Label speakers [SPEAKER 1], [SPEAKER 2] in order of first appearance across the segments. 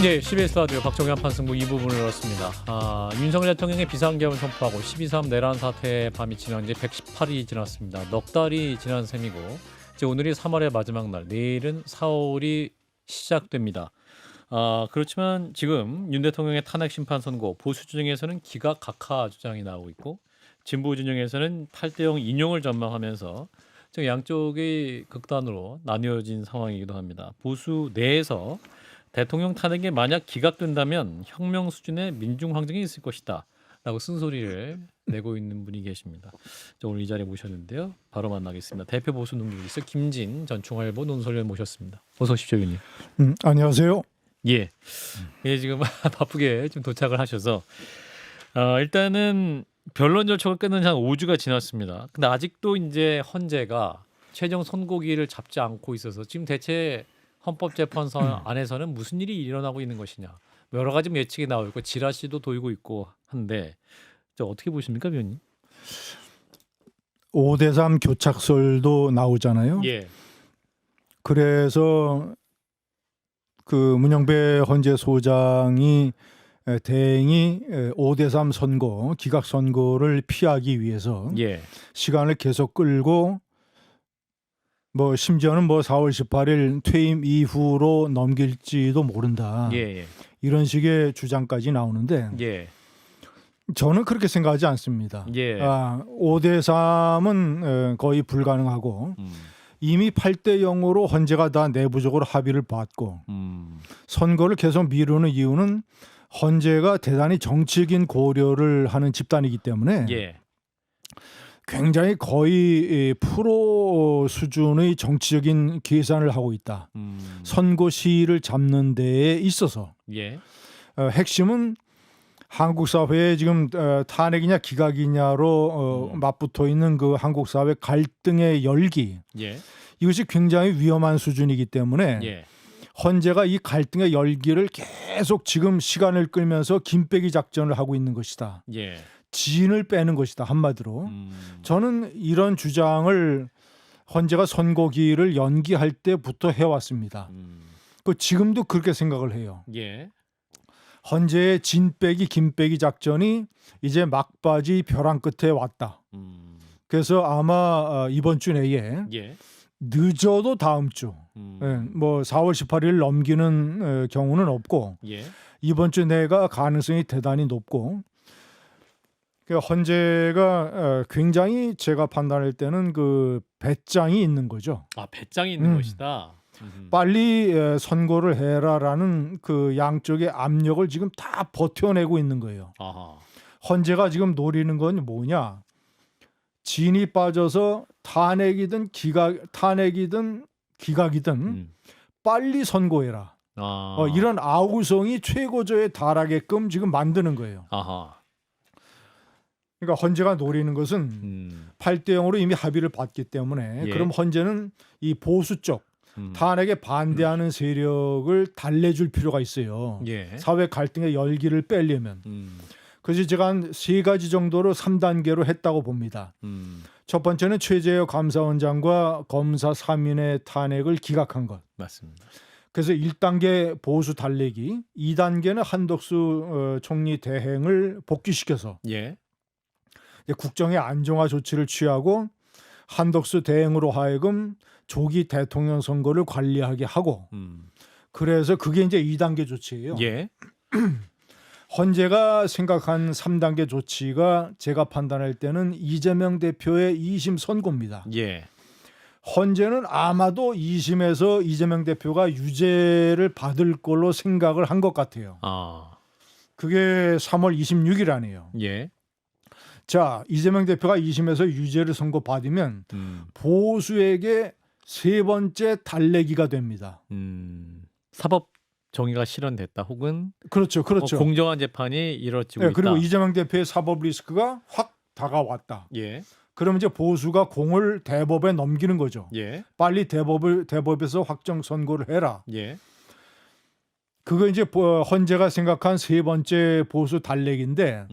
[SPEAKER 1] 네, CBS 라디오 박정현 판승부 2부분을 열었습니다. 윤석열 대통령의 비상계엄을 선포하고 12.3 내란 사태의 밤이 지난 지 118일이 지났습니다. 넉 달이 지난 셈이고 이제 오늘이 3월의 마지막 날, 내일은 4월이 시작됩니다. 그렇지만 지금 윤 대통령의 탄핵 심판 선고, 보수 진영에서는 기각각하 주장이 나오고 있고 진보 진영에서는 8대0 인용을 전망하면서 지금 양쪽이 극단으로 나뉘어진 상황이기도 합니다. 보수 내에서 대통령 탄핵이 만약 기각된다면 혁명 수준의 민중 항쟁이 있을 것이다 라고 쓴소리를 내고 있는 분이 계십니다. 오늘 이 자리에 모셨는데요. 바로 만나겠습니다. 대표 보수 논기일서 김진 전 중앙일보 논설위원 모셨습니다. 어서 오십시오, 위원님.
[SPEAKER 2] 안녕하세요.
[SPEAKER 1] 예, 지금 바쁘게 좀 도착을 하셔서 일단은 변론 절차가 끝난 지 한 5주가 지났습니다. 근데 아직도 이제 헌재가 최종 선고기를 잡지 않고 있어서 지금 대체 헌법재판소 안에서는 무슨 일이 일어나고 있는 것이냐, 여러 가지 예측이 나오고 있고 지라시도 돌고 있고 한데 어떻게 보십니까, 위원님?
[SPEAKER 2] 5대3 교착설도 나오잖아요.
[SPEAKER 1] 예.
[SPEAKER 2] 그래서 그 문영배 헌재 소장이 대행이 5대3 선고, 기각 선고를 피하기 위해서 시간을 계속 끌고 뭐 심지어는 4월 18일 퇴임 이후로 넘길지도 모른다. 이런 식의 주장까지 나오는데 저는 그렇게 생각하지 않습니다. 5대3은 거의 불가능하고 이미 8대0으로 헌재가 다 내부적으로 합의를 받고 선거를 계속 미루는 이유는 헌재가 대단히 정치적인 고려를 하는 집단이기 때문에 굉장히 거의 프로 수준의 정치적인 계산을 하고 있다. 선고 시일을 잡는 데에 있어서 핵심은 한국 사회에 지금 탄핵이냐 기각이냐로 맞붙어 있는 그 한국 사회 갈등의 열기, 이것이 굉장히 위험한 수준이기 때문에 헌재가 이 갈등의 열기를 계속 지금 시간을 끌면서 김빼기 작전을 하고 있는 것이다. 진을 빼는 것이다, 한마디로. 저는 이런 주장을 헌재가 선고기일을 연기할 때부터 해왔습니다. 지금도 그렇게 생각을 해요. 헌재의 진 빼기 김 빼기 작전이 이제 막바지 벼랑 끝에 왔다. 그래서 아마 이번 주 내에 늦어도 다음 주 4월 18일 넘기는 경우는 없고 이번 주 내가 가능성이 대단히 높고, 헌재가 굉장히 제가 판단할 때는 그 배짱이 있는 거죠.
[SPEAKER 1] 배짱이 있는 것이다.
[SPEAKER 2] 빨리 선고를 해라라는 그 양쪽의 압력을 지금 다 버텨내고 있는 거예요. 헌재가 지금 노리는 건 뭐냐? 진이 빠져서 탄핵이든 기각이든 빨리 선고해라. 이런 아우성이 최고조에 달하게끔 지금 만드는 거예요. 그러니까 헌재가 노리는 것은 8대0으로 이미 합의를 받기 때문에 그럼 헌재는 이 보수 쪽 탄핵에 반대하는 세력을 달래줄 필요가 있어요. 사회 갈등의 열기를 빼려면. 그래서 제가 한 3가지 정도로 3단계로 했다고 봅니다. 첫 번째는 최재형 감사원장과 검사 3인의 탄핵을 기각한 것.
[SPEAKER 1] 맞습니다.
[SPEAKER 2] 그래서 1단계 보수 달래기, 2단계는 한덕수 총리 대행을 복귀시켜서 국정의 안정화 조치를 취하고 한덕수 대행으로 하여금 조기 대통령 선거를 관리하게 하고, 그래서 그게 이제 2단계 조치예요. 헌재가 생각한 3단계 조치가 제가 판단할 때는 이재명 대표의 2심 선고입니다. 헌재는 아마도 2심에서 이재명 대표가 유죄를 받을 걸로 생각을 한 것 같아요. 그게 3월 26일 아니에요. 자, 이재명 대표가 2심에서 유죄를 선고받으면 보수에게 3번째 달래기가 됩니다.
[SPEAKER 1] 사법 정의가 실현됐다, 혹은
[SPEAKER 2] 그렇죠.
[SPEAKER 1] 공정한 재판이 이루어지고 있다.
[SPEAKER 2] 그리고 이재명 대표의 사법 리스크가 확 다가왔다. 그러면 이제 보수가 공을 대법에 넘기는 거죠. 빨리 대법에서 확정 선고를 해라. 그거 이제 헌재가 생각한 3번째 보수 달래기인데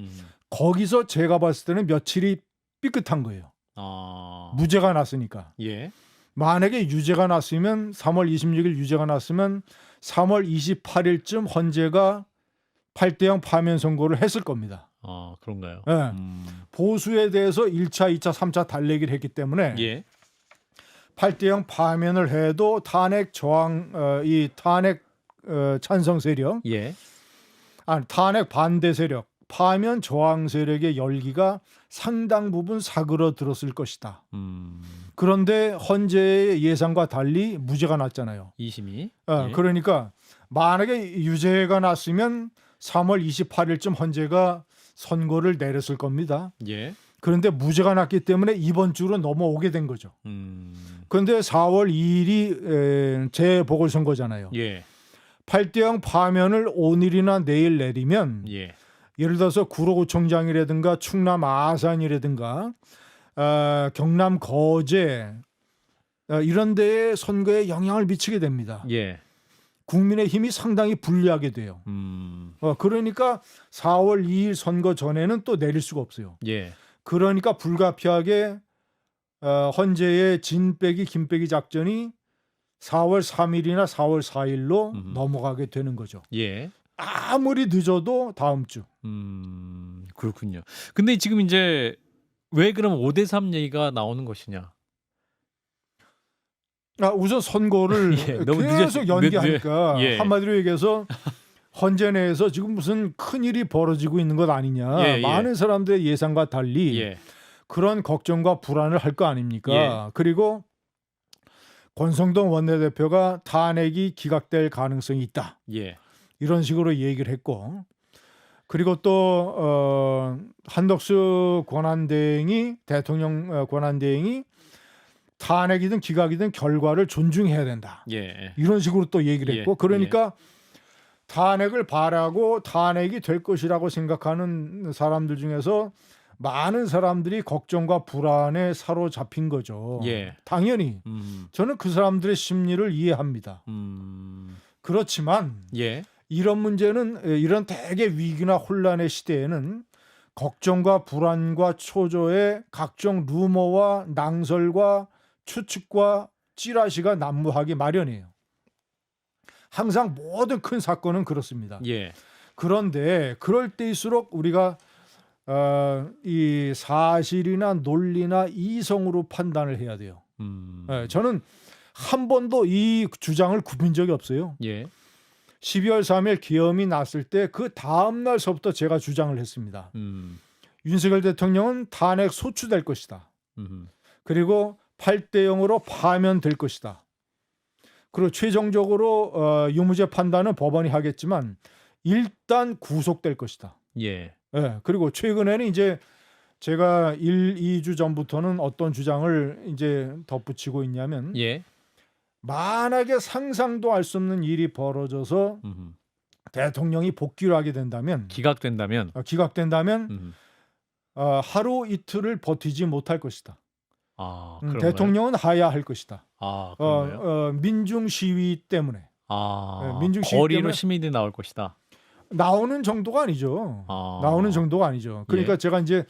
[SPEAKER 2] 거기서 제가 봤을 때는 며칠이 삐끗한 거예요. 무죄가 났으니까. 만약에 유죄가 났으면 3월 26일 유죄가 났으면 3월 28일쯤 헌재가 8대0 파면 선고를 했을 겁니다.
[SPEAKER 1] 아, 그런가요?
[SPEAKER 2] 네. 보수에 대해서 1차, 2차, 3차 달래기를 했기 때문에
[SPEAKER 1] 예.
[SPEAKER 2] 8대0 파면을 해도 탄핵 저항 이 탄핵 찬성 세력,
[SPEAKER 1] 예.
[SPEAKER 2] 아니 탄핵 반대 세력, 파면 저항 세력의 열기가 상당 부분 사그러들었을 것이다. 그런데 헌재의 예상과 달리 무죄가 났잖아요.
[SPEAKER 1] 2심이. 예.
[SPEAKER 2] 그러니까 만약에 유죄가 났으면 3월 28일쯤 헌재가 선고를 내렸을 겁니다.
[SPEAKER 1] 예.
[SPEAKER 2] 그런데 무죄가 났기 때문에 이번 주로 넘어오게 된 거죠. 그런데 4월 2일이 재보궐선거잖아요.
[SPEAKER 1] 예.
[SPEAKER 2] 8대0 파면을 오늘이나 내일 내리면
[SPEAKER 1] 예.
[SPEAKER 2] 예를 들어서 구로구청장이라든가 충남 아산이라든가 경남 거제 이런 데에 선거에 영향을 미치게 됩니다.
[SPEAKER 1] 예.
[SPEAKER 2] 국민의힘이 상당히 불리하게 돼요. 그러니까 4월 2일 선거 전에는 또 내릴 수가 없어요.
[SPEAKER 1] 예.
[SPEAKER 2] 그러니까 불가피하게 헌재의 진 빼기 김 빼기 작전이 4월 3일이나 4월 4일로 넘어가게 되는 거죠.
[SPEAKER 1] 예.
[SPEAKER 2] 아무리 늦어도 다음 주.
[SPEAKER 1] 그렇군요. 근데 지금 이제 왜 그럼 5대3 얘기가 나오는 것이냐?
[SPEAKER 2] 우선 선거를
[SPEAKER 1] 예, 너무
[SPEAKER 2] 계속 연기하니까
[SPEAKER 1] 예.
[SPEAKER 2] 한마디로 얘기해서 헌재 내에서 지금 무슨 큰일이 벌어지고 있는 것 아니냐.
[SPEAKER 1] 예, 예.
[SPEAKER 2] 많은 사람들의 예상과 달리
[SPEAKER 1] 예.
[SPEAKER 2] 그런 걱정과 불안을 할 거 아닙니까?
[SPEAKER 1] 예.
[SPEAKER 2] 그리고 권성동 원내대표가 탄핵이 기각될 가능성이 있다.
[SPEAKER 1] 예.
[SPEAKER 2] 이런 식으로 얘기를 했고, 그리고 또 한덕수 권한대행이 대통령 권한대행이 탄핵이든 기각이든 결과를 존중해야 된다.
[SPEAKER 1] 예.
[SPEAKER 2] 이런 식으로 또 얘기를 했고,
[SPEAKER 1] 예.
[SPEAKER 2] 그러니까 탄핵을 바라고 탄핵이 될 것이라고 생각하는 사람들 중에서 많은 사람들이 걱정과 불안에 사로잡힌 거죠.
[SPEAKER 1] 예.
[SPEAKER 2] 당연히 저는 그 사람들의 심리를 이해합니다. 그렇지만
[SPEAKER 1] 예.
[SPEAKER 2] 이런 문제는 이런 대개 위기나 혼란의 시대에는 걱정과 불안과 초조에 각종 루머와 낭설과 추측과 찌라시가 난무하기 마련이에요. 항상 모든 큰 사건은 그렇습니다.
[SPEAKER 1] 예.
[SPEAKER 2] 그런데 그럴 때일수록 우리가 이 사실이나 논리나 이성으로 판단을 해야 돼요. 저는 한 번도 이 주장을 굽힌 적이 없어요.
[SPEAKER 1] 예.
[SPEAKER 2] 12월 3일 계엄이 났을 때 그 다음 날서부터 제가 주장을 했습니다. 윤석열 대통령은 탄핵 소추될 것이다. 그리고 8대0으로 파면될 것이다. 그리고 최종적으로 유무죄 판단은 법원이 하겠지만 일단 구속될 것이다.
[SPEAKER 1] 예.
[SPEAKER 2] 예. 그리고 최근에는 이제 제가 2주 전부터는 어떤 주장을 이제 덧붙이고 있냐면
[SPEAKER 1] 예.
[SPEAKER 2] 만약에 상상도 할 수 없는 일이 벌어져서 대통령이 복귀를 하게 된다면
[SPEAKER 1] 기각된다면
[SPEAKER 2] 하루 이틀을 버티지 못할 것이다.
[SPEAKER 1] 아,
[SPEAKER 2] 대통령은 하야할 것이다.
[SPEAKER 1] 아, 그런가요?
[SPEAKER 2] 민중 시위 때문에. 민중 시위
[SPEAKER 1] 거리로
[SPEAKER 2] 때문에
[SPEAKER 1] 시민들이 나올 것이다.
[SPEAKER 2] 나오는 정도가 아니죠. 나오는 정도가 아니죠. 그러니까
[SPEAKER 1] 예.
[SPEAKER 2] 제가 이제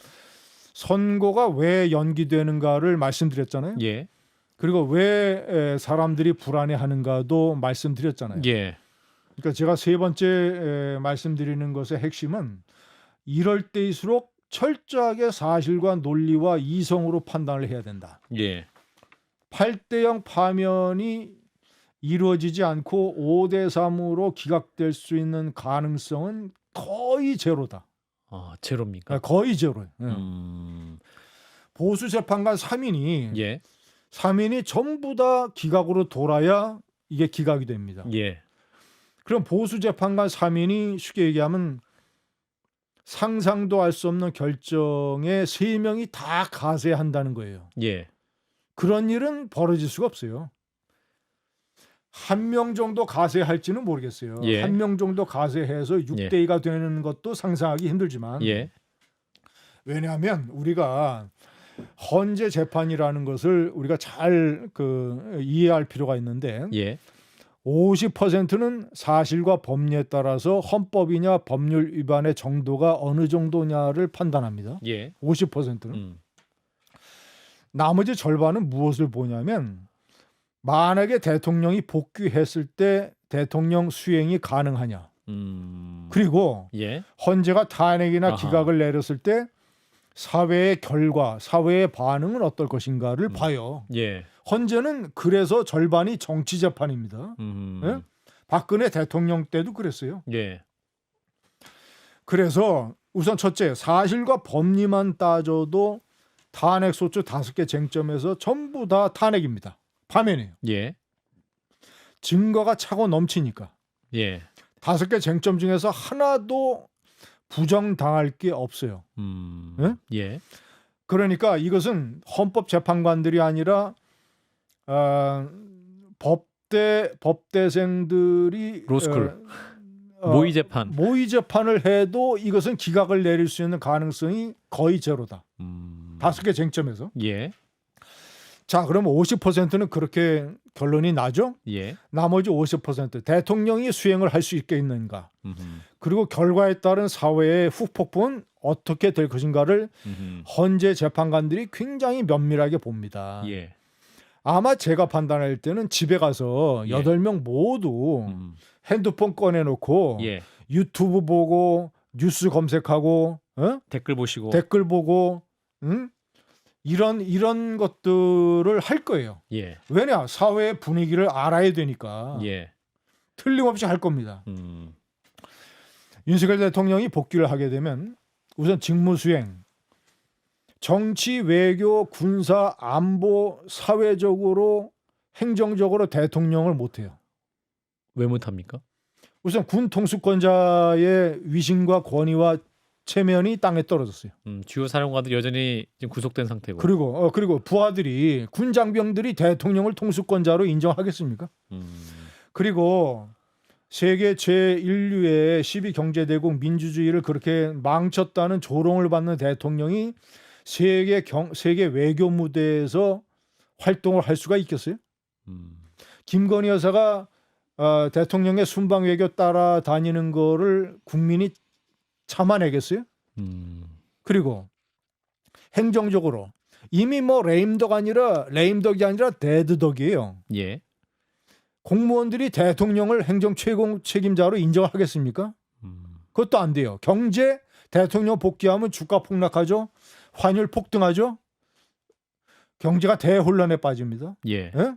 [SPEAKER 2] 선거가 왜 연기되는가를 말씀드렸잖아요.
[SPEAKER 1] 예.
[SPEAKER 2] 그리고 왜 사람들이 불안해하는가도 말씀드렸잖아요.
[SPEAKER 1] 예.
[SPEAKER 2] 그러니까 제가 세 번째 말씀드리는 것의 핵심은 이럴 때일수록 철저하게 사실과 논리와 이성으로 판단을 해야 된다.
[SPEAKER 1] 예.
[SPEAKER 2] 8대0 파면이 이루어지지 않고 5대3으로 기각될 수 있는 가능성은 거의 제로다.
[SPEAKER 1] 아, 제로입니까?
[SPEAKER 2] 거의 제로예요. 보수 재판관 3인이
[SPEAKER 1] 예.
[SPEAKER 2] 3인이 전부 다 기각으로 돌아야 이게 기각이 됩니다.
[SPEAKER 1] 예.
[SPEAKER 2] 그럼 보수 재판관 3인이 쉽게 얘기하면 상상도 할 수 없는 결정에 3명이 다 가세한다는 거예요.
[SPEAKER 1] 예.
[SPEAKER 2] 그런 일은 벌어질 수가 없어요. 한 명 정도 가세할지는 모르겠어요.
[SPEAKER 1] 예.
[SPEAKER 2] 한 명 정도 가세해서 6대2가 되는 것도 상상하기 힘들지만
[SPEAKER 1] 예.
[SPEAKER 2] 왜냐하면 우리가 헌재 재판이라는 것을 우리가 잘 이해할 필요가 있는데
[SPEAKER 1] 예.
[SPEAKER 2] 50%는 사실과 법리에 따라서 헌법이냐 법률 위반의 정도가 어느 정도냐를 판단합니다.
[SPEAKER 1] 예.
[SPEAKER 2] 50%는. 나머지 절반은 무엇을 보냐면 만약에 대통령이 복귀했을 때 대통령 수행이 가능하냐. 그리고
[SPEAKER 1] 예.
[SPEAKER 2] 헌재가 탄핵이나
[SPEAKER 1] 아하.
[SPEAKER 2] 기각을 내렸을 때 사회의 결과, 사회의 반응은 어떨 것인가를 봐요.
[SPEAKER 1] 예.
[SPEAKER 2] 헌재는 그래서 절반이 정치 재판입니다. 예? 박근혜 대통령 때도 그랬어요.
[SPEAKER 1] 예.
[SPEAKER 2] 그래서 우선 첫째, 사실과 법리만 따져도 탄핵 소추 5개 쟁점에서 전부 다 탄핵입니다. 파면이에요.
[SPEAKER 1] 예.
[SPEAKER 2] 증거가 차고 넘치니까.
[SPEAKER 1] 예.
[SPEAKER 2] 5개 쟁점 중에서 하나도 부정당할 게 없어요. 예?
[SPEAKER 1] 예.
[SPEAKER 2] 그러니까 이것은 헌법재판관들이 아니라 법대생들이
[SPEAKER 1] 로스쿨. 모의 재판.
[SPEAKER 2] 모의 재판을 해도 이것은 기각을 내릴 수 있는 가능성이 거의 제로다. 5개 쟁점에서.
[SPEAKER 1] 예.
[SPEAKER 2] 자, 그러면 50%는 그렇게 결론이 나죠?
[SPEAKER 1] 예.
[SPEAKER 2] 나머지 50% 대통령이 수행을 할 수 있겠는가? 그리고 결과에 따른 사회의 후폭풍은 어떻게 될 것인가를 헌재 재판관들이 굉장히 면밀하게 봅니다.
[SPEAKER 1] 예.
[SPEAKER 2] 아마 제가 판단할 때는 집에 가서
[SPEAKER 1] 예.
[SPEAKER 2] 8명 모두 핸드폰 꺼내놓고
[SPEAKER 1] 예.
[SPEAKER 2] 유튜브 보고 뉴스 검색하고
[SPEAKER 1] 댓글 보시고.
[SPEAKER 2] 댓글 보고 이런 것들을 할 거예요.
[SPEAKER 1] 예.
[SPEAKER 2] 왜냐? 사회의 분위기를 알아야 되니까.
[SPEAKER 1] 예.
[SPEAKER 2] 틀림없이 할 겁니다. 윤석열 대통령이 복귀를 하게 되면 우선 직무수행, 정치, 외교, 군사, 안보, 사회적으로, 행정적으로 대통령을 못해요.
[SPEAKER 1] 왜 못합니까?
[SPEAKER 2] 우선 군 통수권자의 위신과 권위와 체면이 땅에 떨어졌어요.
[SPEAKER 1] 주요 사령관들 여전히 지금 구속된 상태고.
[SPEAKER 2] 그리고 부하들이 군 장병들이 대통령을 통수권자로 인정하겠습니까? 그리고 세계 제1류의 12경제대국 민주주의를 그렇게 망쳤다는 조롱을 받는 대통령이 세계 외교 무대에서 활동을 할 수가 있겠어요? 김건희 여사가 대통령의 순방 외교 따라다니는 거를 국민이 참아내겠어요? 그리고 행정적으로 이미 레임덕이 아니라 데드덕이에요.
[SPEAKER 1] 예.
[SPEAKER 2] 공무원들이 대통령을 행정 최고 책임자로 인정하겠습니까? 그것도 안 돼요. 경제 대통령 복귀하면 주가 폭락하죠. 환율 폭등하죠. 경제가 대혼란에 빠집니다.
[SPEAKER 1] 예.
[SPEAKER 2] 예?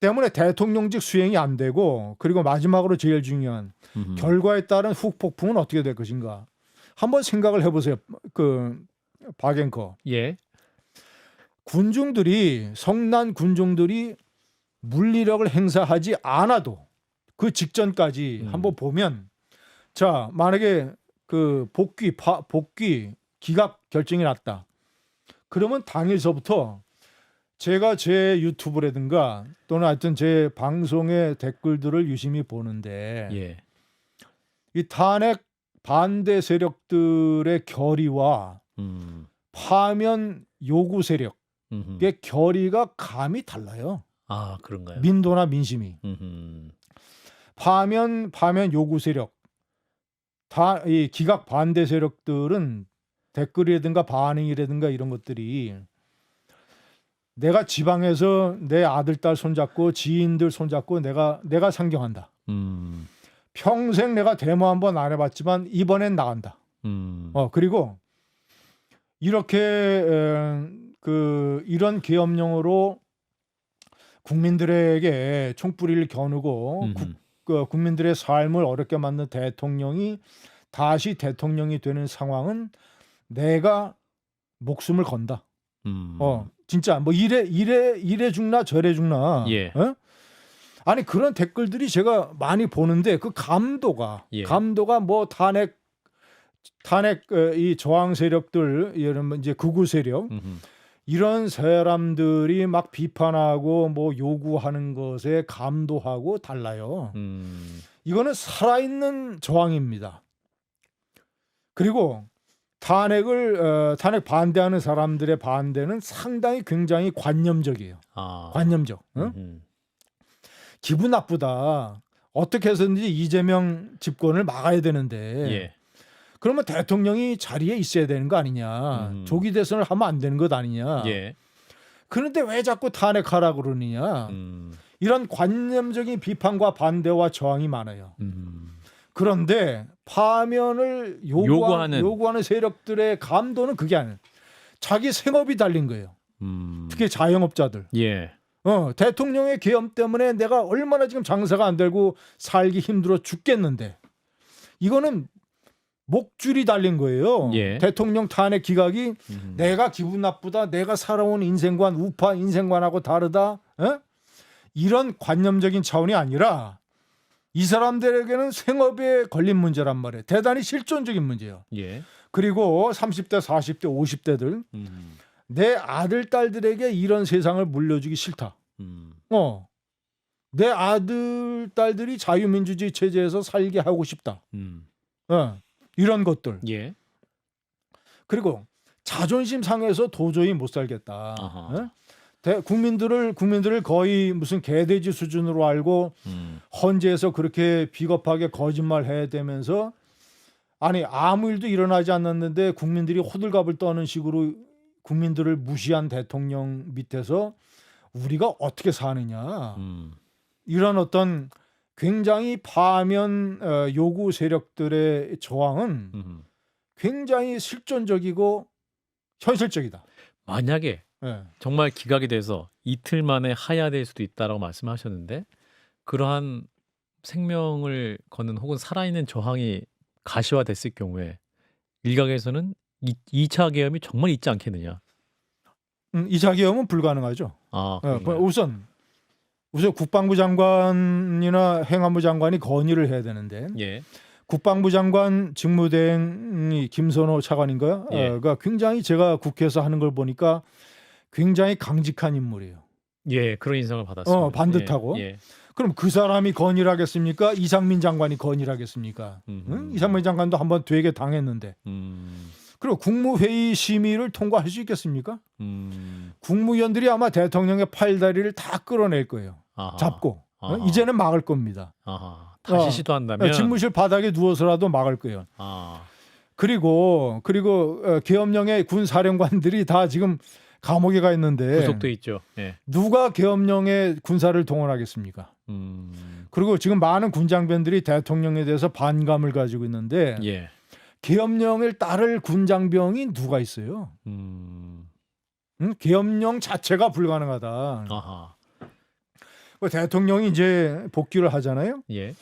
[SPEAKER 2] 때문에 대통령직 수행이 안 되고, 그리고 마지막으로 제일 중요한 결과에 따른 후폭풍은 어떻게 될 것인가. 한번 생각을 해보세요. 박 앵커.
[SPEAKER 1] 예.
[SPEAKER 2] 성난 군중들이 물리력을 행사하지 않아도 그 직전까지 한번 보면, 자, 만약에 복귀 기각 결정이 났다. 그러면 당일서부터 제가 제 유튜브라든가 또는 하여튼 제 방송의 댓글들을 유심히 보는데,
[SPEAKER 1] 예.
[SPEAKER 2] 이 탄핵 반대 세력들의 결의와 파면 요구 세력의 결의가 감이 달라요.
[SPEAKER 1] 아, 그런가요?
[SPEAKER 2] 민도나 민심이. 파면 요구 세력, 이 기각 반대 세력들은 댓글이라든가 반응이라든가 이런 것들이 내가 지방에서 내 아들, 딸 손잡고 지인들 손잡고 내가 상경한다. 평생 내가 데모 한번 안 해봤지만 이번엔 나간다. 그리고 이렇게 이런 계엄령으로 국민들에게 총뿌리를 겨누고 국민들의 삶을 어렵게 만든 대통령이 다시 대통령이 되는 상황은 내가 목숨을 건다. 진짜 뭐 이래 죽나 저래 죽나.
[SPEAKER 1] 예.
[SPEAKER 2] 아니 그런 댓글들이 제가 많이 보는데 그 감도가 뭐 탄핵 이 저항 세력들 이런 이제 극우 세력 이런 사람들이 막 비판하고 뭐 요구하는 것에 감도하고 달라요. 이거는 살아있는 저항입니다. 그리고 탄핵 반대하는 사람들의 반대는 상당히 굉장히 관념적이에요. 관념적. 기분 나쁘다. 어떻게 해서든지 이재명 집권을 막아야 되는데
[SPEAKER 1] 예.
[SPEAKER 2] 그러면 대통령이 자리에 있어야 되는 거 아니냐. 조기 대선을 하면 안 되는 것 아니냐.
[SPEAKER 1] 예.
[SPEAKER 2] 그런데 왜 자꾸 탄핵하라 그러느냐. 이런 관념적인 비판과 반대와 저항이 많아요. 그런데 파면을 요구하는 세력들의 감도는 그게 아니에요. 자기 생업이 달린 거예요. 특히 자영업자들.
[SPEAKER 1] 예.
[SPEAKER 2] 대통령의 계엄 때문에 내가 얼마나 지금 장사가 안 되고 살기 힘들어 죽겠는데 이거는 목줄이 달린 거예요.
[SPEAKER 1] 예.
[SPEAKER 2] 대통령 탄핵 기각이 내가 기분 나쁘다. 내가 살아온 인생관 우파 인생관하고 다르다. 이런 관념적인 차원이 아니라 이 사람들에게는 생업에 걸린 문제란 말이에요. 대단히 실존적인 문제예요.
[SPEAKER 1] 예.
[SPEAKER 2] 그리고 30대, 40대, 50대들 내 아들, 딸들에게 이런 세상을 물려주기 싫다. 내 아들, 딸들이 자유민주주의 체제에서 살게 하고 싶다. 이런 것들.
[SPEAKER 1] 예.
[SPEAKER 2] 그리고 자존심 상해서 도저히 못 살겠다. 국민들을 거의 무슨 개돼지 수준으로 알고 헌재에서 그렇게 비겁하게 거짓말해야 되면서 아니 아무 일도 일어나지 않았는데 국민들이 호들갑을 떠는 식으로 국민들을 무시한 대통령 밑에서 우리가 어떻게 사느냐. 이런 어떤 굉장히 파면 요구 세력들의 저항은 굉장히 실존적이고 현실적이다.
[SPEAKER 1] 만약에 정말 기각이 돼서 이틀 만에 하야될 수도 있다라고 말씀하셨는데 그러한 생명을 거는 혹은 살아있는 저항이 가시화됐을 경우에 일각에서는 2차 계엄이 정말 있지 않겠느냐.
[SPEAKER 2] 2차 계엄은 불가능하죠. 우선 국방부 장관이나 행안부 장관이 건의를 해야 되는데
[SPEAKER 1] 예.
[SPEAKER 2] 국방부 장관 직무대행이 김선호 차관인가요?
[SPEAKER 1] 예.
[SPEAKER 2] 굉장히 제가 국회에서 하는 걸 보니까 굉장히 강직한 인물이에요.
[SPEAKER 1] 예, 그런 인상을 받았습니다.
[SPEAKER 2] 반듯하고.
[SPEAKER 1] 예.
[SPEAKER 2] 그럼 그 사람이 건의를 하겠습니까? 이상민 장관이 건의를 하겠습니까? 이상민 장관도 한번 되게 당했는데. 그리고 국무회의 심의를 통과할 수 있겠습니까? 국무위원들이 아마 대통령의 팔다리를 다 끌어낼 거예요.
[SPEAKER 1] 아하.
[SPEAKER 2] 잡고.
[SPEAKER 1] 아하.
[SPEAKER 2] 이제는 막을 겁니다.
[SPEAKER 1] 아하. 다시 시도한다면
[SPEAKER 2] 집무실 바닥에 누워서라도 막을 거예요. 그리고 계엄령의 군 사령관들이 다 지금 감옥에 가 있는데
[SPEAKER 1] 구속돼 있죠. 예.
[SPEAKER 2] 누가 계엄령의 군사를 동원하겠습니까? 그리고 지금 많은 군장병들이 대통령에 대해서 반감을 가지고 있는데
[SPEAKER 1] 예.
[SPEAKER 2] 계엄령을 따를 군장병이 누가 있어요? 계엄령 자체가 불가능하다.
[SPEAKER 1] 아하.
[SPEAKER 2] 대통령이 이제 복귀를 하잖아요.
[SPEAKER 1] 예.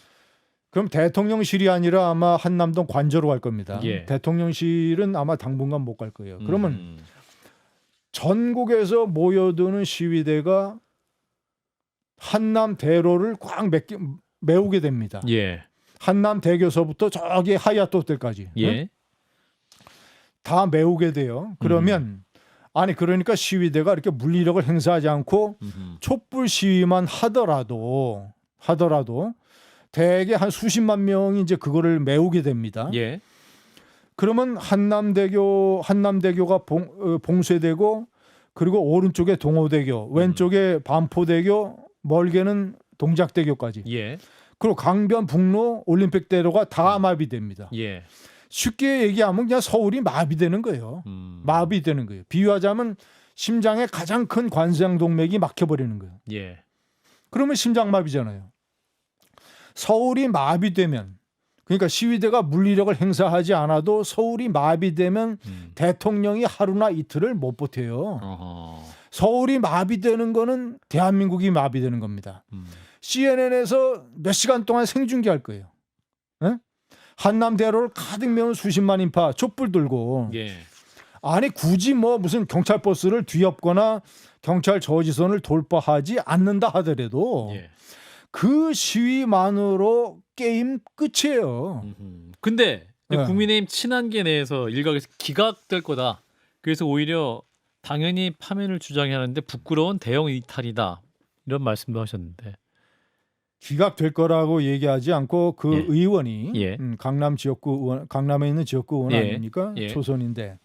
[SPEAKER 2] 그럼 대통령실이 아니라 아마 한남동 관저로 갈 겁니다.
[SPEAKER 1] 예.
[SPEAKER 2] 대통령실은 아마 당분간 못 갈 거예요. 그러면 전국에서 모여드는 시위대가 한남 대로를 꽉 메우게 됩니다.
[SPEAKER 1] 예.
[SPEAKER 2] 한남 대교서부터 저기 하얏도때까지
[SPEAKER 1] 예.
[SPEAKER 2] 다 메우게 돼요. 그러면 그러니까 시위대가 이렇게 물리력을 행사하지 않고 촛불 시위만 하더라도 대개 한 수십만 명이 이제 그거를 메우게 됩니다.
[SPEAKER 1] 예.
[SPEAKER 2] 그러면 한남대교가 봉쇄되고 그리고 오른쪽에 동호대교, 왼쪽에 반포대교, 멀게는 동작대교까지.
[SPEAKER 1] 예.
[SPEAKER 2] 그리고 강변북로 올림픽대로가 다 마비됩니다.
[SPEAKER 1] 예.
[SPEAKER 2] 쉽게 얘기하면 그냥 서울이 마비되는 거예요. 마비되는 거예요. 비유하자면 심장의 가장 큰 관상동맥이 막혀버리는 거예요.
[SPEAKER 1] 예.
[SPEAKER 2] 그러면 심장마비잖아요. 서울이 마비되면 그러니까 시위대가 물리력을 행사하지 않아도 서울이 마비되면 대통령이 하루나 이틀을 못 버텨요. 서울이 마비되는 거는 대한민국이 마비되는 겁니다. CNN에서 몇 시간 동안 생중계할 거예요. 한남대로를 가득 메운 수십만 인파 촛불 들고
[SPEAKER 1] 예.
[SPEAKER 2] 굳이 무슨 경찰 버스를 뒤엎거나 경찰 저지선을 돌파하지 않는다 하더라도
[SPEAKER 1] 예.
[SPEAKER 2] 그 시위만으로 게임 끝이에요.
[SPEAKER 1] 근데 국민의힘 친한계 내에서 일각에서 기각될 거다. 그래서 오히려 당연히 파면을 주장하는데 부끄러운 대형 이탈이다. 이런 말씀도 하셨는데.
[SPEAKER 2] 기각될 거라고 얘기하지 않고 그
[SPEAKER 1] 예.
[SPEAKER 2] 의원이
[SPEAKER 1] 예.
[SPEAKER 2] 강남 지역구 의원, 강남에 있는 지역구 의원
[SPEAKER 1] 예.
[SPEAKER 2] 아닙니까?
[SPEAKER 1] 예.
[SPEAKER 2] 초선인데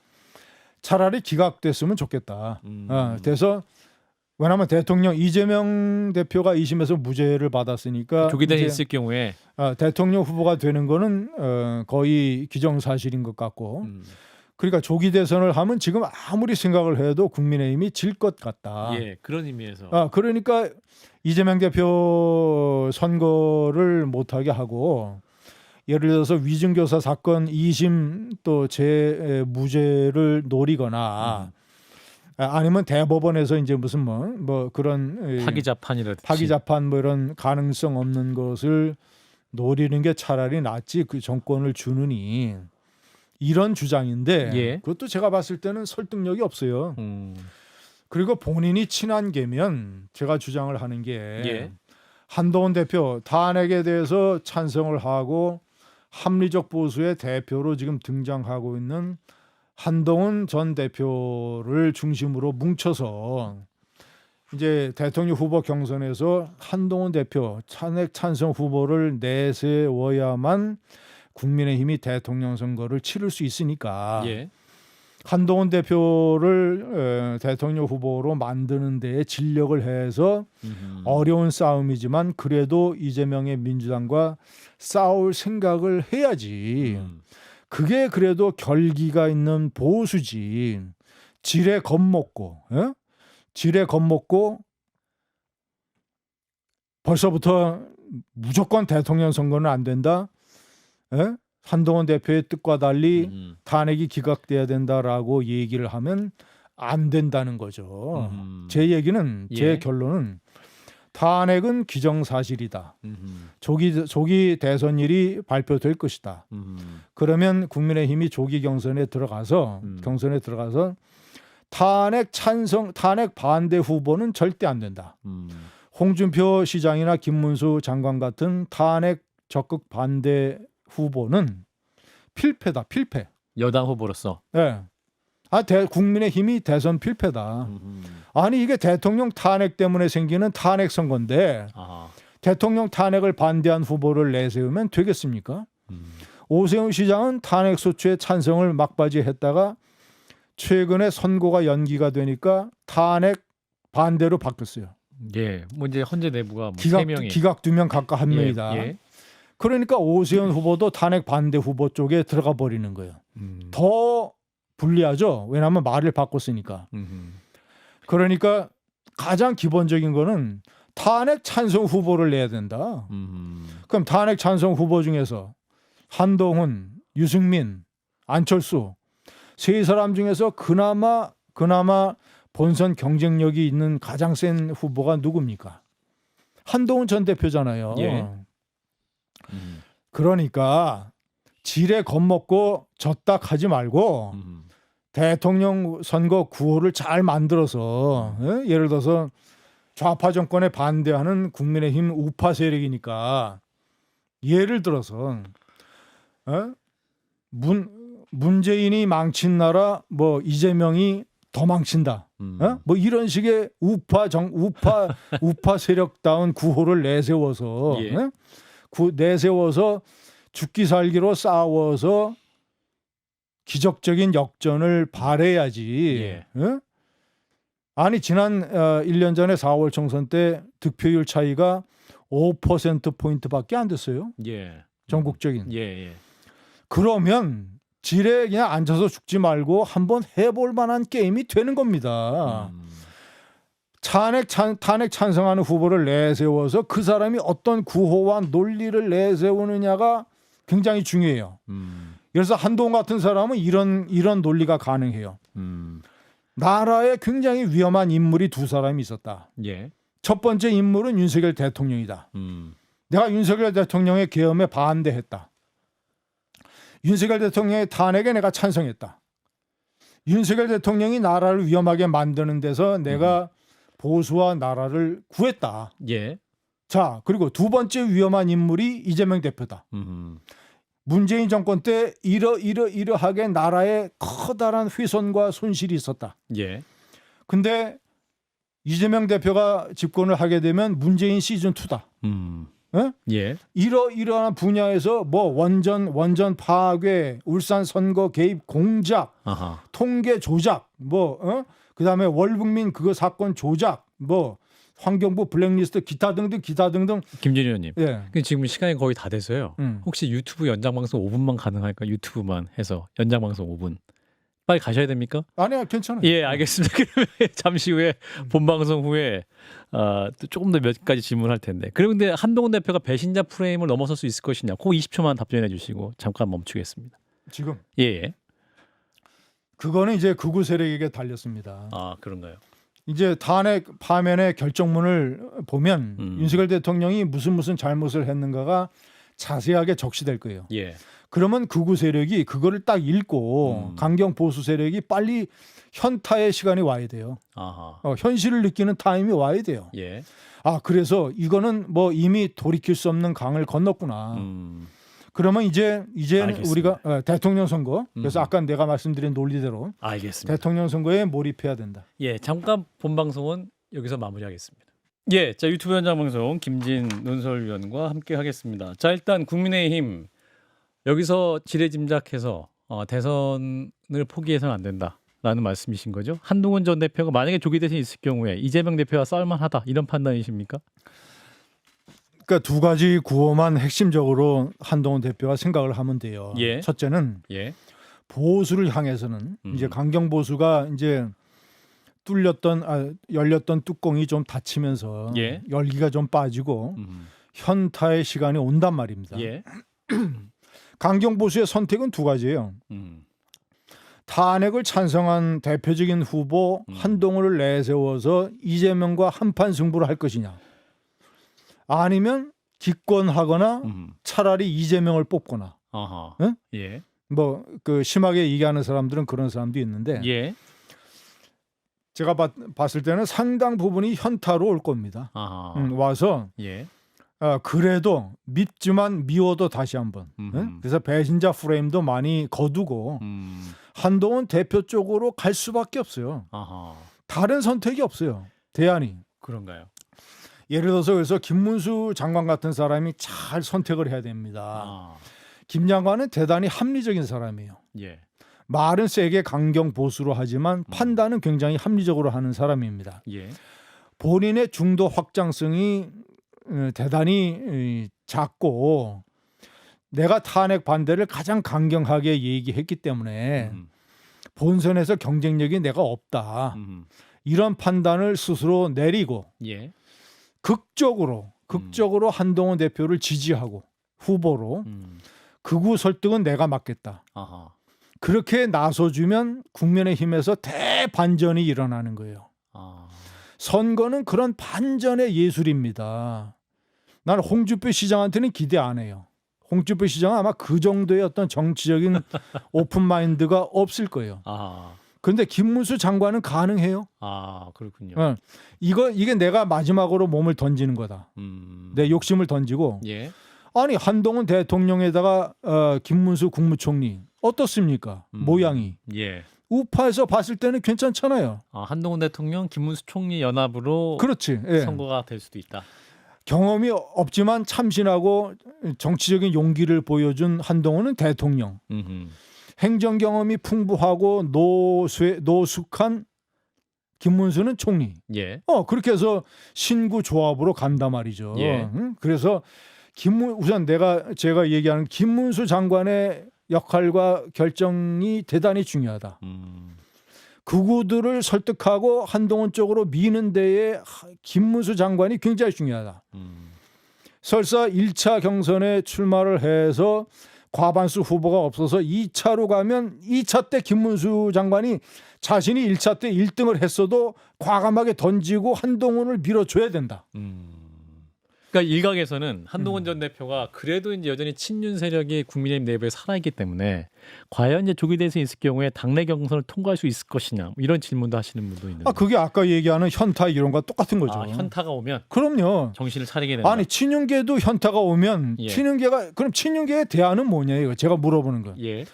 [SPEAKER 2] 차라리 기각됐으면 좋겠다. 그래서 왜냐하면 대통령 이재명 대표가 2심에서 무죄를 받았으니까
[SPEAKER 1] 조기단이 있을 경우에
[SPEAKER 2] 대통령 후보가 되는 거는 거의 기정사실인 것 같고 그러니까 조기 대선을 하면 지금 아무리 생각을 해도 국민의힘이 질 것 같다.
[SPEAKER 1] 예, 그런 의미에서.
[SPEAKER 2] 그러니까 이재명 대표 선거를 못하게 하고 예를 들어서 위증교사 사건 2심 또 재무죄를 노리거나 아니면 대법원에서 이제 무슨 뭐 그런
[SPEAKER 1] 파기자판이라든지
[SPEAKER 2] 파기자판 뭐 이런 가능성 없는 것을 노리는 게 차라리 낫지 그 정권을 주느니 이런 주장인데
[SPEAKER 1] 예.
[SPEAKER 2] 그것도 제가 봤을 때는 설득력이 없어요. 그리고 본인이 친한 게면 제가 주장을 하는 게
[SPEAKER 1] 예.
[SPEAKER 2] 한동훈 대표 탄핵에 대해서 찬성을 하고 합리적 보수의 대표로 지금 등장하고 있는 한동훈 전 대표를 중심으로 뭉쳐서 이제 대통령 후보 경선에서 한동훈 대표 탄핵 찬성 후보를 내세워야만 국민의힘이 대통령 선거를 치를 수 있으니까
[SPEAKER 1] 예.
[SPEAKER 2] 한동훈 대표를 대통령 후보로 만드는 데에 진력을 해서 어려운 싸움이지만 그래도 이재명의 민주당과 싸울 생각을 해야지. 그게 그래도 결기가 있는 보수지. 지레 겁먹고 지레 겁먹고 벌써부터 무조건 대통령 선거는 안 된다. 한동훈 대표의 뜻과 달리 탄핵이 기각돼야 된다라고 얘기를 하면 안 된다는 거죠. 제 얘기는 제
[SPEAKER 1] 예.
[SPEAKER 2] 결론은 탄핵은 기정사실이다. 조기 대선일이 발표될 것이다. 그러면 국민의힘이 조기 경선에 들어가서 탄핵 찬성, 탄핵 반대 후보는 절대 안 된다. 홍준표 시장이나 김문수 장관 같은 탄핵 적극 반대 후보는 필패다. 필패.
[SPEAKER 1] 여당 후보로서.
[SPEAKER 2] 네. 국민의힘이 대선 필패다. 아니 이게 대통령 탄핵 때문에 생기는 탄핵 선거인데 대통령 탄핵을 반대한 후보를 내세우면 되겠습니까? 오세훈 시장은 탄핵 소추에 찬성을 막바지했다가 최근에 선고가 연기가 되니까 탄핵 반대로 바뀌었어요.
[SPEAKER 1] 예, 뭐 이제 헌재 내부가 뭐 3명이
[SPEAKER 2] 기각 2명 각각 한 명이다.
[SPEAKER 1] 예.
[SPEAKER 2] 그러니까 오세훈 후보도 탄핵 반대 후보 쪽에 들어가 버리는 거예요. 더 불리하죠. 왜냐하면 말을 바꿨으니까. 그러니까 가장 기본적인 거는 탄핵 찬성 후보를 내야 된다. 그럼 탄핵 찬성 후보 중에서 한동훈, 유승민, 안철수 세 사람 중에서 그나마 본선 경쟁력이 있는 가장 센 후보가 누굽니까? 한동훈 전 대표잖아요.
[SPEAKER 1] 예.
[SPEAKER 2] 그러니까 지레 겁먹고 졌다 하지 말고 대통령 선거 구호를 잘 만들어서 예를 들어서 좌파 정권에 반대하는 국민의힘 우파 세력이니까 예를 들어서 문재인이 망친 나라 뭐 이재명이 더 망친다. 뭐 이런 식의 우파 세력다운 구호를 내세워서
[SPEAKER 1] 예.
[SPEAKER 2] 내세워서 죽기 살기로 싸워서 기적적인 역전을 바라야지.
[SPEAKER 1] 예.
[SPEAKER 2] 아니 지난 1년 전에 4월 총선 때 득표율 차이가 5%포인트밖에 안 됐어요.
[SPEAKER 1] 예.
[SPEAKER 2] 전국적인.
[SPEAKER 1] 예.
[SPEAKER 2] 그러면 지레 그냥 앉아서 죽지 말고 한번 해볼 만한 게임이 되는 겁니다. 탄핵 찬성하는 후보를 내세워서 그 사람이 어떤 구호와 논리를 내세우느냐가 굉장히 중요해요. 그래서 한동훈 같은 사람은 이런 논리가 가능해요. 나라에 굉장히 위험한 인물이 두 사람이 있었다.
[SPEAKER 1] 예.
[SPEAKER 2] 첫 번째 인물은 윤석열 대통령이다. 내가 윤석열 대통령의 계엄에 반대했다. 윤석열 대통령의 탄핵에 내가 찬성했다. 윤석열 대통령이 나라를 위험하게 만드는 데서 내가 보수와 나라를 구했다.
[SPEAKER 1] 예.
[SPEAKER 2] 자, 그리고 두 번째 위험한 인물이 이재명 대표다. 문재인 정권 때 이러하게 나라에 커다란 훼손과 손실이 있었다.
[SPEAKER 1] 예.
[SPEAKER 2] 근데 이재명 대표가 집권을 하게 되면 문재인 시즌 2다.
[SPEAKER 1] 예.
[SPEAKER 2] 이러한 분야에서 뭐 원전 파괴, 울산 선거 개입 공작, 통계 조작, 그다음에 월북민 그거 사건 조작, 환경부 블랙리스트 기타 등등.
[SPEAKER 1] 김준희 의원님.
[SPEAKER 2] 예.
[SPEAKER 1] 지금 시간이 거의 다 돼서요. 혹시 유튜브 연장 방송 5분만 가능할까? 유튜브만 해서 연장 방송 5분. 빨리 가셔야 됩니까?
[SPEAKER 2] 아니야, 괜찮아요.
[SPEAKER 1] 예, 알겠습니다. 그러면 잠시 후에 본방송 후에 또 조금 더 몇 가지 질문할 텐데. 그런데 한동훈 대표가 배신자 프레임을 넘어설 수 있을 것이냐? 그 20초만 답변해 주시고 잠깐 멈추겠습니다.
[SPEAKER 2] 지금
[SPEAKER 1] 예, 예.
[SPEAKER 2] 그거는 이제 극우 세력에게 달렸습니다.
[SPEAKER 1] 아, 그런가요?
[SPEAKER 2] 이제 탄핵 파면의 결정문을 보면 윤석열 대통령이 무슨 잘못을 했는가가 자세하게 적시될 거예요.
[SPEAKER 1] 예.
[SPEAKER 2] 그러면 극우 세력이 그거를 딱 읽고 강경 보수 세력이 빨리 현타의 시간이 와야 돼요.
[SPEAKER 1] 아하.
[SPEAKER 2] 현실을 느끼는 타임이 와야 돼요.
[SPEAKER 1] 예.
[SPEAKER 2] 아, 그래서 이거는 뭐 이미 돌이킬 수 없는 강을 건넜구나. 그러면 이제는
[SPEAKER 1] 알겠습니다.
[SPEAKER 2] 우리가 대통령 선거, 그래서 아까 내가 말씀드린 논리대로
[SPEAKER 1] 알겠습니다.
[SPEAKER 2] 대통령 선거에 몰입해야 된다.
[SPEAKER 1] 예, 잠깐 본방송은 여기서 마무리하겠습니다. 예, 자 유튜브 현장 방송 김진 논설위원과 함께 하겠습니다. 자 일단 국민의힘 여기서 지레짐작해서 대선을 포기해서는 안 된다라는 말씀이신 거죠? 한동훈 전 대표가 만약에 조기 대선이 있을 경우에 이재명 대표와 싸울만하다 이런 판단이십니까?
[SPEAKER 2] 그러니까 두 가지 구호만 핵심적으로 한동훈 대표가 생각을 하면 돼요.
[SPEAKER 1] 예.
[SPEAKER 2] 첫째는
[SPEAKER 1] 예,
[SPEAKER 2] 보수를 향해서는 이제 강경 보수가 이제 열렸던 뚜껑이 좀 닫히면서
[SPEAKER 1] 예.
[SPEAKER 2] 열기가 좀 빠지고 현타의 시간이 온단 말입니다.
[SPEAKER 1] 예,
[SPEAKER 2] 강경 보수의 선택은 두 가지예요. 탄핵을 찬성한 대표적인 후보 한동훈을 내세워서 이재명과 한판 승부를 할 것이냐, 아니면 기권하거나 차라리 이재명을 뽑거나.
[SPEAKER 1] 아하,
[SPEAKER 2] 응?
[SPEAKER 1] 예,
[SPEAKER 2] 뭐 그 심하게 얘기하는 사람들은 그런 사람도 있는데
[SPEAKER 1] 예,
[SPEAKER 2] 제가 봤을 때는 상당 부분이 현타로 올 겁니다.
[SPEAKER 1] 아하,
[SPEAKER 2] 와서
[SPEAKER 1] 예,
[SPEAKER 2] 그래도 밉지만 미워도 다시 한번. 응? 그래서 배신자 프레임도 많이 거두고 한동훈 대표 쪽으로 갈 수밖에 없어요.
[SPEAKER 1] 아하,
[SPEAKER 2] 다른 선택이 없어요. 대안이.
[SPEAKER 1] 그런가요?
[SPEAKER 2] 예를 들어서 그래서 김문수 장관 같은 사람이 잘 선택을 해야 됩니다.
[SPEAKER 1] 아,
[SPEAKER 2] 김 장관은 대단히 합리적인 사람이에요.
[SPEAKER 1] 예,
[SPEAKER 2] 말은 세게 강경 보수로 하지만 판단은 굉장히 합리적으로 하는 사람입니다.
[SPEAKER 1] 예,
[SPEAKER 2] 본인의 중도 확장성이 대단히 작고 내가 탄핵 반대를 가장 강경하게 얘기했기 때문에 본선에서 경쟁력이 내가 없다. 이런 판단을 스스로 내리고
[SPEAKER 1] 예,
[SPEAKER 2] 극적으로 한동훈 대표를 지지하고 후보로 극우 설득은 내가 맡겠다.
[SPEAKER 1] 아하,
[SPEAKER 2] 그렇게 나서주면 국민의힘에서 대반전이 일어나는 거예요.
[SPEAKER 1] 아,
[SPEAKER 2] 선거는 그런 반전의 예술입니다. 나는 홍준표 시장한테는 기대 안 해요. 홍준표 시장은 아마 그 정도의 어떤 정치적인 오픈 마인드가 없을 거예요.
[SPEAKER 1] 아,
[SPEAKER 2] 그런데 김문수 장관은 가능해요.
[SPEAKER 1] 아, 그렇군요.
[SPEAKER 2] 이게 내가 마지막으로 몸을 던지는 거다. 내 욕심을 던지고.
[SPEAKER 1] 예,
[SPEAKER 2] 아니 한동훈 대통령에다가 김문수 국무총리 어떻습니까? 모양이.
[SPEAKER 1] 예.
[SPEAKER 2] 우파에서 봤을 때는 괜찮잖아요.
[SPEAKER 1] 아, 한동훈 대통령, 김문수 총리 연합으로
[SPEAKER 2] 그렇지. 예.
[SPEAKER 1] 선거가 될 수도 있다.
[SPEAKER 2] 경험이 없지만 참신하고 정치적인 용기를 보여준 한동훈은 대통령. 행정 경험이 풍부하고 노숙한 김문수는 총리.
[SPEAKER 1] 예,
[SPEAKER 2] 그렇게 해서 신구 조합으로 간단 말이죠.
[SPEAKER 1] 예.
[SPEAKER 2] 그래서 우선 제가 얘기하는 김문수 장관의 역할과 결정이 대단히 중요하다. 극우들을 설득하고 한동훈 쪽으로 미는 데에 김문수 장관이 굉장히 중요하다. 설사 1차 경선에 출마를 해서 과반수 후보가 없어서 2차로 가면 2차 때 김문수 장관이 자신이 1차 때 1등을 했어도 과감하게 던지고 한동훈을 밀어줘야 된다.
[SPEAKER 1] 그러니까 일각에서는 한동훈 전 대표가 그래도 이제 여전히 친윤 세력이 국민의힘 내부에 살아있기 때문에 과연 이제 조기 대선이 있을 경우에 당내 경선을 통과할 수 있을 것이냐 뭐 이런 질문도 하시는 분도 있는데.
[SPEAKER 2] 그게 아까 얘기하는 현타 이론과 똑같은 거죠.
[SPEAKER 1] 아, 현타가 오면
[SPEAKER 2] 그럼요.
[SPEAKER 1] 정신을 차리게 된다.
[SPEAKER 2] 아니 친윤계도 현타가 오면
[SPEAKER 1] 예.
[SPEAKER 2] 그럼 친윤계의 대안은 뭐냐요? 제가 물어보는 거.
[SPEAKER 1] 예.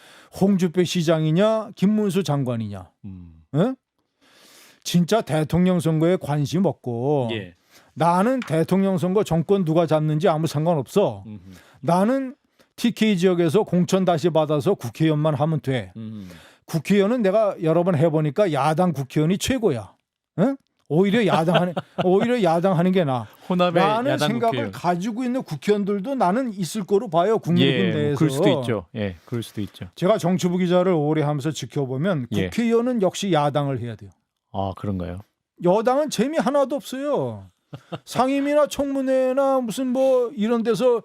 [SPEAKER 2] 홍준표 시장이냐 김문수 장관이냐. 예? 진짜 대통령 선거에 관심 없고
[SPEAKER 1] 예.
[SPEAKER 2] 나는 대통령 선거 정권 누가 잡는지 아무 상관없어. 나는 TK 지역에서 공천 다시 받아서 국회의원만 하면 돼. 국회의원은 내가 여러 번 해보니까 야당 국회의원이 최고야. 응? 오히려 야당하는 게 나아.
[SPEAKER 1] 호남의
[SPEAKER 2] 라는
[SPEAKER 1] 야당
[SPEAKER 2] 생각을
[SPEAKER 1] 국회의원.
[SPEAKER 2] 가지고 있는 국회의원들도 나는 있을 거로 봐요. 국민의힘
[SPEAKER 1] 예,
[SPEAKER 2] 내에서.
[SPEAKER 1] 그럴 수도 있죠. 예, 그럴 수도 있죠.
[SPEAKER 2] 제가 정치부 기자를 오래 하면서 지켜보면
[SPEAKER 1] 예.
[SPEAKER 2] 국회의원은 역시 야당을 해야 돼요.
[SPEAKER 1] 아, 그런가요?
[SPEAKER 2] 여당은 재미 하나도 없어요. 상임위나 청문회나 무슨 뭐 이런 데서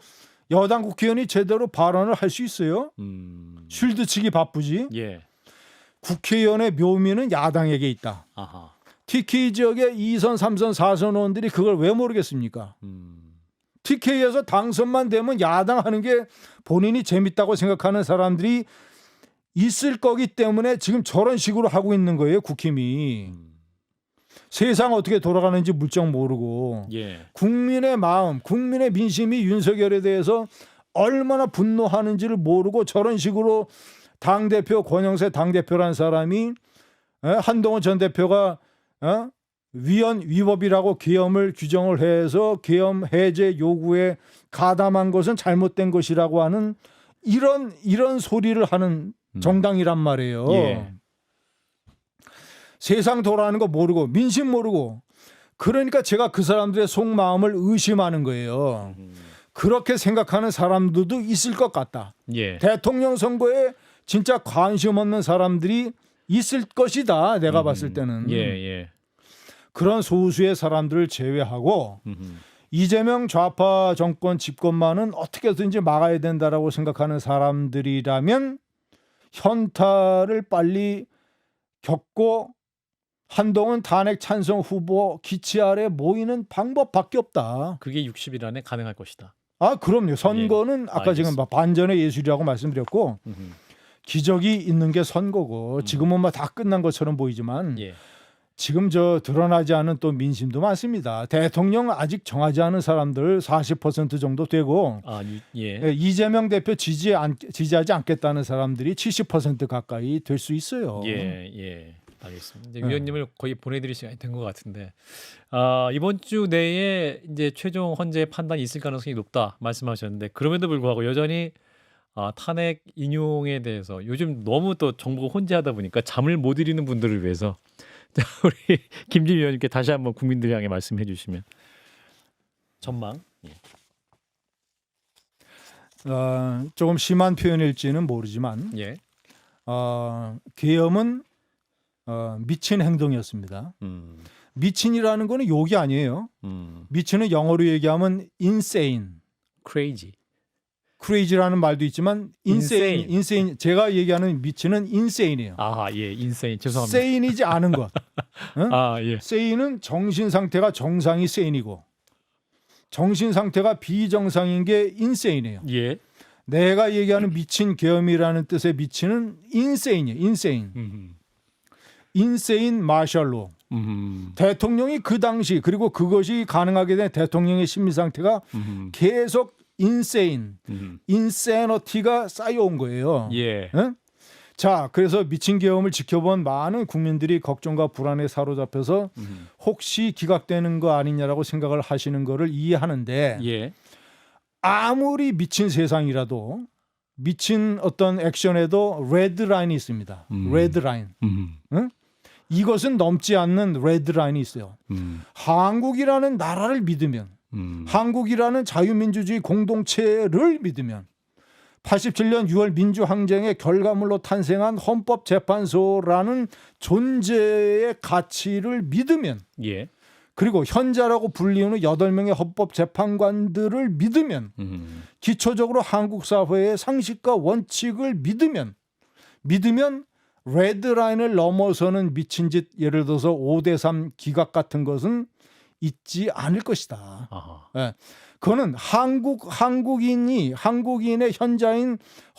[SPEAKER 2] 여당 국회의원이 제대로 발언을 할 수 있어요? 쉴드 치기 바쁘지.
[SPEAKER 1] 예.
[SPEAKER 2] 국회의원의 묘미는 야당에게 있다.
[SPEAKER 1] 아하.
[SPEAKER 2] TK 지역의 2선, 3선, 4선 의원들이 그걸 왜 모르겠습니까? TK에서 당선만 되면 야당하는 게 본인이 재밌다고 생각하는 사람들이 있을 거기 때문에 지금 저런 식으로 하고 있는 거예요. 국힘이. 세상 어떻게 돌아가는지 물정 모르고
[SPEAKER 1] 예.
[SPEAKER 2] 국민의 마음, 국민의 민심이 윤석열에 대해서 얼마나 분노하는지를 모르고 저런 식으로 당대표, 권영세 당대표라는 사람이 한동훈 전 대표가 위법이라고 계엄을 규정을 해서 계엄 해제 요구에 가담한 것은 잘못된 것이라고 하는 이런 소리를 하는 정당이란 말이에요.
[SPEAKER 1] 예.
[SPEAKER 2] 세상 돌아가는 거 모르고 민심 모르고 그러니까 제가 그 사람들의 속마음을 의심하는 거예요. 그렇게 생각하는 사람들도 있을 것 같다.
[SPEAKER 1] 예.
[SPEAKER 2] 대통령 선거에 진짜 관심 없는 사람들이 있을 것이다. 내가 봤을 때는.
[SPEAKER 1] 예, 예.
[SPEAKER 2] 그런 소수의 사람들을 제외하고 이재명 좌파 정권 집권만은 어떻게든지 막아야 된다라고 생각하는 사람들이라면 현타를 빨리 겪고 한동훈 탄핵 찬성 후보 기치 아래 모이는 방법밖에 없다.
[SPEAKER 1] 그게 60일 안에 가능할 것이다.
[SPEAKER 2] 아, 그럼요. 선거는
[SPEAKER 1] 예,
[SPEAKER 2] 아까 지금 반전의 예술이라고 말씀드렸고 기적이 있는 게 선거고 지금은 뭐 다 끝난 것처럼 보이지만
[SPEAKER 1] 예.
[SPEAKER 2] 지금 저 드러나지 않은 또 민심도 많습니다. 대통령 아직 정하지 않은 사람들 40% 정도 되고
[SPEAKER 1] 예.
[SPEAKER 2] 이재명 대표 지지하지 않겠다는 사람들이 70% 가까이 될 수 있어요.
[SPEAKER 1] 예, 예. 알겠습니다. 이제 위원님을 거의 보내드릴 시간이 된 것 같은데 이번 주 내에 이제 최종 헌재 판단이 있을 가능성이 높다 말씀하셨는데 그럼에도 불구하고 여전히 탄핵 인용에 대해서 요즘 너무 또 정보가 혼재하다 보니까 잠을 못 이루는 분들을 위해서 우리 김진 위원님께 다시 한번 국민들 향해 말씀해 주시면 전망. 예.
[SPEAKER 2] 조금 심한 표현일지는 모르지만
[SPEAKER 1] 예.
[SPEAKER 2] 계엄은 미친 행동이었습니다. 미친이라는 거는 욕이 아니에요. 미친은 영어로 얘기하면 insane,
[SPEAKER 1] crazy.
[SPEAKER 2] crazy라는 말도 있지만 insane. 제가 얘기하는 미친은 insane이에요.
[SPEAKER 1] 예, insane. 죄송합니다.
[SPEAKER 2] sane이지 않은 것. 응?
[SPEAKER 1] 예.
[SPEAKER 2] sane은 정신 상태가 정상이 sane이고 정신 상태가 비정상인 게 insane이에요.
[SPEAKER 1] 예.
[SPEAKER 2] 내가 얘기하는 미친 계엄이라는 뜻의 미친은 insane이에요. insane 마셜로. 대통령이 그 당시 그리고 그것이 가능하게 된 대통령의 심리 상태가 계속 insanity가 쌓여온 거예요.
[SPEAKER 1] 예.
[SPEAKER 2] 응? 자, 그래서 미친 계엄을 지켜본 많은 국민들이 걱정과 불안에 사로잡혀서 혹시 기각되는 거 아니냐라고 생각을 하시는 거를 이해하는데
[SPEAKER 1] 예.
[SPEAKER 2] 아무리 미친 세상이라도 미친 어떤 액션에도 레드라인이 있습니다. 레드라인. 응? 이것은 넘지 않는 레드라인이 있어요. 한국이라는 나라를 믿으면 한국이라는 자유민주주의 공동체를 믿으면 87년 6월 민주항쟁의 결과물로 탄생한 헌법재판소라는 존재의 가치를 믿으면
[SPEAKER 1] 예.
[SPEAKER 2] 그리고 현자라고 불리우는 8명의 헌법재판관들을 믿으면 기초적으로 한국 사회의 상식과 원칙을 믿으면 레드라인을 넘어서는 미친 짓 예를 들어서 5대3 기각 같은 것은 있지 않을 것이다. 예. 그거는 한국인의 현자인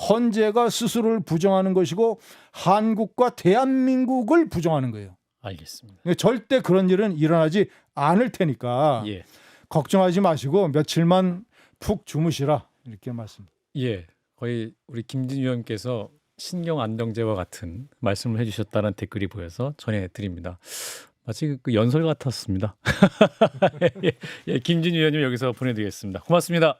[SPEAKER 2] 헌재가 스스로를 부정하는 것이고 한국과 대한민국을 부정하는 거예요.
[SPEAKER 1] 알겠습니다.
[SPEAKER 2] 절대 그런 일은 일어나지 않을 테니까
[SPEAKER 1] 예.
[SPEAKER 2] 걱정하지 마시고 며칠만 푹 주무시라 이렇게 말씀.
[SPEAKER 1] 예. 거의 우리 김진 위원께서 신경 안정제와 같은 말씀을 해주셨다는 댓글이 보여서 전해드립니다. 마치 그 연설 같았습니다. 예, 김진 위원님 여기서 보내드리겠습니다. 고맙습니다.